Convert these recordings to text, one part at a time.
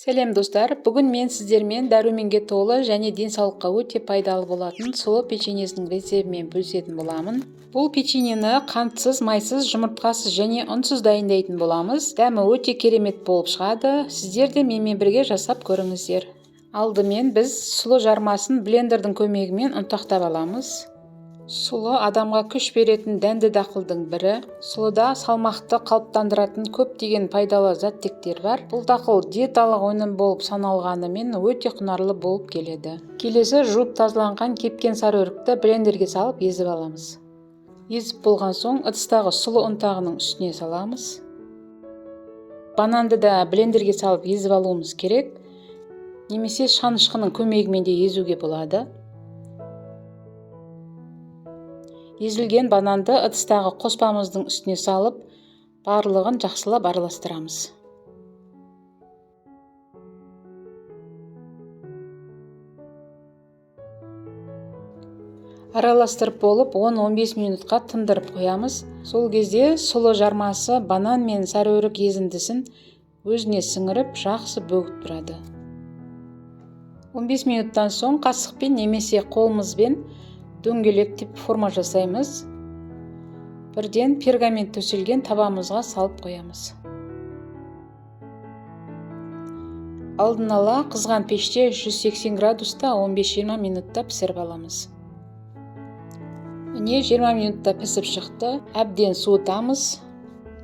Сәлем достар, бүгін мен сіздермен дәруменге толы және денсаулыққа өте пайдалы болатын сұлы печеньесінің рецептімен бөлісетін боламын. Бұл печеньені қантсыз, майсыз, жұмыртқасыз және ұнсыз дайындайтын боламыз. Дәмі өте керемет болып шығады. Сіздер де менімен бірге жасап көріңіздер. Алдымен біз сұлы жармасын блендердің көмегімен ұнтақтап аламыз. Сұлы адамға күш беретін дәнді дақылдың бірі. Сұлыда салмақты қалыптандыратын көптеген пайдалы заттектер бар. Бұл дақыл диеталық өнім болып саналғанымен өте құнарлы болып келеді. Келесі жуып тазаланған кепкен сарыөрікті блендерге салып езіп аламыз. Езіп болған соң ыдыстағы сұлы ұнтағының үстіне саламыз. Бананды да блендерге салып езіп алуымыз керек. Немесе шанышқының көмегімен де езуге болады. Езілген бананды ыдыстағы қоспамыздың үстіне салып, барлығын жақсылап араластырамыз. Араластырып болып 10-15 минутқа тындырып қоямыз. Сол кезде сұлы жармасы банан мен сарыөрік езіндісін өзіне сіңіріп, жақсы бөгіп тұрады. 15 минуттан соң қасықпен немесе қолымызбен дөңгелектеп форма жасаймыз. Бірден пергамент төселген табамызға салып қоямыз. Алдын ала қызған пеште 180 градуста 15-20 минутта пісіріп аламыз. Міне 20 минутта пісіп шықты. Әбден суытамыз.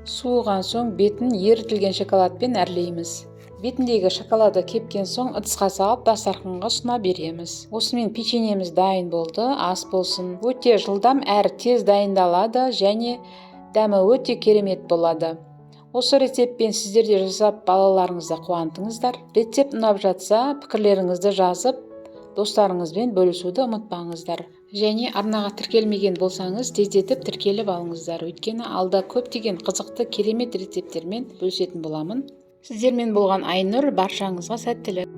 Суыған соң бетін ерітілген шоколадпен әрлейміз. Бетіндегі шоколады кепкен соң ыдысқа салып дастарханға ұсына береміз. Осымен печеньеміз дайын болды. Ас болсын. Өте жылдам әрі тез дайындалады және дәмі өте керемет болады. Осы рецептпен сіздер де жасап балаларыңызды қуантыңыздар. Рецепт ұнап жатса, пікірлеріңізді жазып, достарыңызбен бөлісуді ұмытпаңыздар. Және арнаға тіркелмеген болсаңыз, тездетіп тіркеліп алыңыздар. Өйткені алда көптеген қызықты керемет рецепттермен бөлісетін боламын. Сіздермен болған Айнұр, баршаңызға сәттілік.